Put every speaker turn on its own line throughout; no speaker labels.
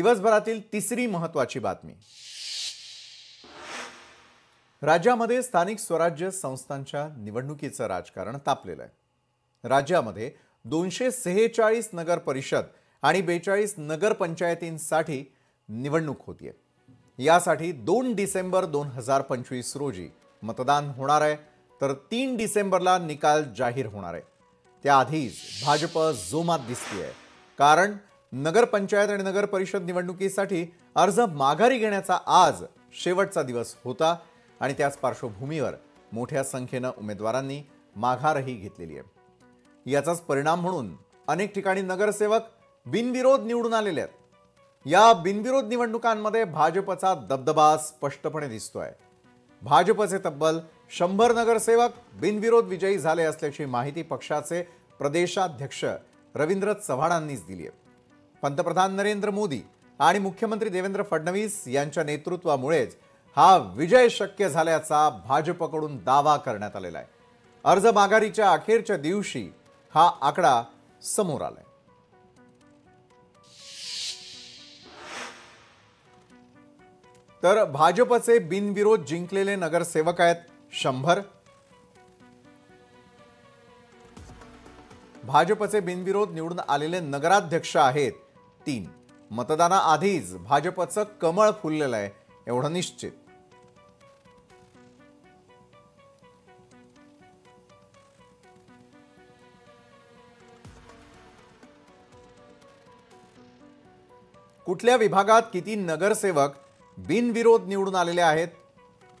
दिवसभरातील तिसरी महत्त्वाची बातमी। राज्यामध्ये स्थानिक स्वराज्य संस्थांच्या निवडणुकीचं राजकारण तापलेलं आहे। राज्यामध्ये 246 नगर परिषद आणि 42 नगर पंचायतींसाठी निवडणूक होतीये। यासाठी 2 डिसेंबर 2025 रोजी मतदान होणार आहे, तर 3 डिसेंबरला निकाल जाहीर होणार आहे। त्याआधीच भाजप जोमात दिसतेय, कारण नगर पंचायत आणि नगर परिषद निवडणुकीसाठी अर्ज माघारी घेण्याचा आज शेवटचा दिवस होता आणि त्याच पार्श्वभूमीवर मोठ्या संख्येने उमेदवारांनी माघारही घेतलेली आहे। याचाच परिणाम म्हणून अनेक ठिकाणी नगरसेवक बिनविरोध निवडून आलेले आहेत। या बिनविरोध निवडणुकांमध्ये भाजपचा दबदबा स्पष्टपणे दिसतोय। भाजपचे तब्बल 100 नगरसेवक बिनविरोध विजयी झाले असल्याची माहिती पक्षाचे प्रदेशाध्यक्ष रवींद्र चव्हाणांनीच दिली आहे। पंतप्रधान नरेंद्र मोदी आणि मुख्यमंत्री देवेंद्र फडणवीस यांच्या नेतृत्वामुळेच हा विजय शक्य झाल्याचा भाजपकडून दावा करण्यात आलेला आहे। अर्ज माघारीच्या अखेरच्या दिवशी हा आकडा समोर आलाय। तर भाजपचे बिनविरोध जिंकलेले नगरसेवक आहेत 100। भाजपचे बिनविरोध निवडून आलेले नगराध्यक्ष आहेत 3। मतदानाआधीच भाजपचं कमळ फुललेलं आहे एवढं निश्चित। कुठल्या विभागात किती नगरसेवक बिनविरोध निवडून आलेले आहेत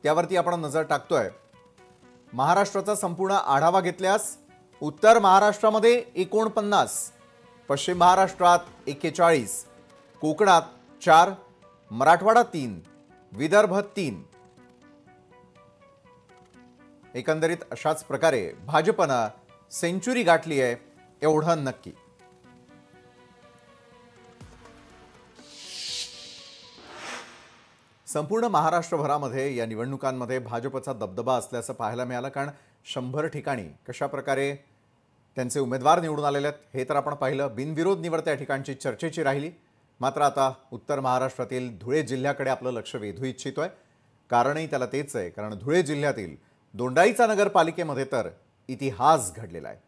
त्यावरती आपण नजर टाकतोय। महाराष्ट्राचा संपूर्ण आढावा घेतल्यास उत्तर महाराष्ट्रामध्ये 49, पश्चिम महाराष्ट्रात 41, कोकणात 4, मराठवाडा 3, विदर्भ 3। एकंदरीत अशाच प्रकारे भाजपने सेंचुरी गाठली आहे एवढं नक्की। संपूर्ण महाराष्ट्रभरामध्ये या निवडणुकांमध्ये भाजपचा दबदबा असल्याचं पाहायला मिळालं, कारण 100 ठिकाणी कशा प्रकारे त्यांचे उमेदवार निवडून आलेले आहेत हे तर आपण पाहिलं। बिनविरोध निवड त्या ठिकाणची चर्चेची राहिली। मात्र आता उत्तर महाराष्ट्रातील धुळे जिल्ह्याकडे आपलं लक्ष वेधू इच्छितोय। कारणही त्याला तेच आहे, कारण धुळे जिल्ह्यातील दोंडाईचा नगरपालिकेमध्ये तर इतिहास घडलेला आहे।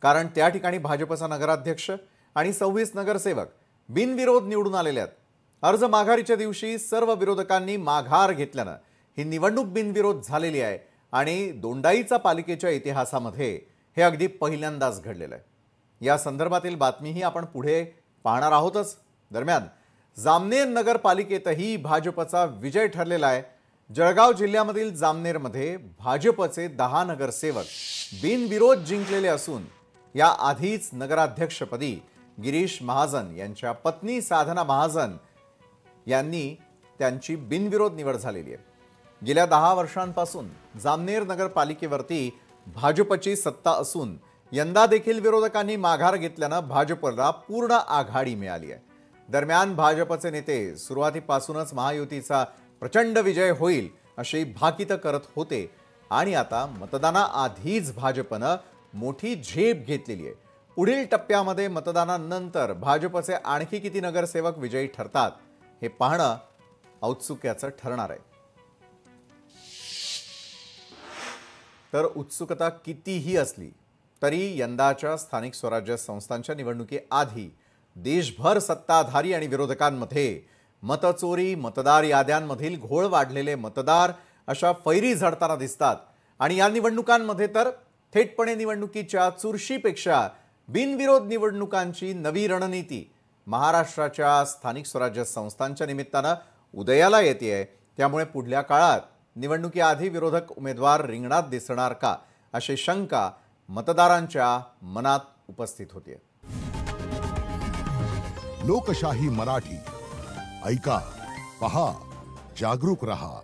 कारण त्या ठिकाणी भाजपचा नगराध्यक्ष आणि 26 नगरसेवक बिनविरोध निवडून आलेले आहेत। अर्ज माघारीच्या दिवशी सर्व विरोधकांनी माघार घेतल्यानं ही निवडणूक बिनविरोध झालेली आहे आणि दोंडाईचा पालिकेच्या इतिहासामध्ये हे अगदी पहिल्यांदाच घडलेलं आहे। या संदर्भातील बातमीही आपण पुढे पाहणार आहोतच। दरम्यान जामनेर नगरपालिकेतही भाजपचा विजय ठरलेला आहे। जळगाव जिल्ह्यामधील जामनेरमध्ये भाजपचे 10 नगरसेवक बिनविरोध जिंकलेले असून या आधीच नगराध्यक्षपदी गिरीश महाजन यांच्या पत्नी साधना महाजन यांनी त्यांची बिनविरोध निवड झालेली आहे। गेल्या 10 वर्षांपासून जामनेर नगरपालिकेवरती भाजपची सत्ता असून यंदा देखील विरोधकांनी माघार घेतल्यानं भाजपला पूर्ण आघाडी मिळाली आहे। दरम्यान भाजपचे नेते सुरुवातीपासूनच महायुतीचा प्रचंड विजय होईल अशी भाकीतं करत होते आणि आता मतदानाआधीच भाजपनं मोठी झेप घेतलेली आहे। पुढील टप्प्यामध्ये मतदानानंतर भाजपचे आणखी किती नगरसेवक विजयी ठरतात हे पाहणं औत्सुक्याचं ठरणार आहे। तर उत्सुकता कितीही असली तरी यंदाच्या स्थानिक स्वराज्य संस्थांच्या निवडणुकीआधी देशभर सत्ताधारी आणि विरोधकांमध्ये मतचोरी, मतदार याद्यांमधील घोळ वाढलेले मतदार अशा फैरी झडताना दिसतात आणि या निवडणुकांमध्ये तर थेटपणे निवडणुकीच्या चुरशीपेक्षा बिनविरोध निवडणुकांची नवी रणनीती महाराष्ट्राच्या स्थानिक स्वराज्य संस्थांच्या निमित्तानं उदयाला येते। त्यामुळे पुढल्या काळात निवडणुकीआधी विरोधक उमेदवार रिंगणात दिसणार का अशी शंका मतदारांच्या मनात उपस्थित होती।
लोकशाही मराठी ऐका, पहा, जागरूक रहा।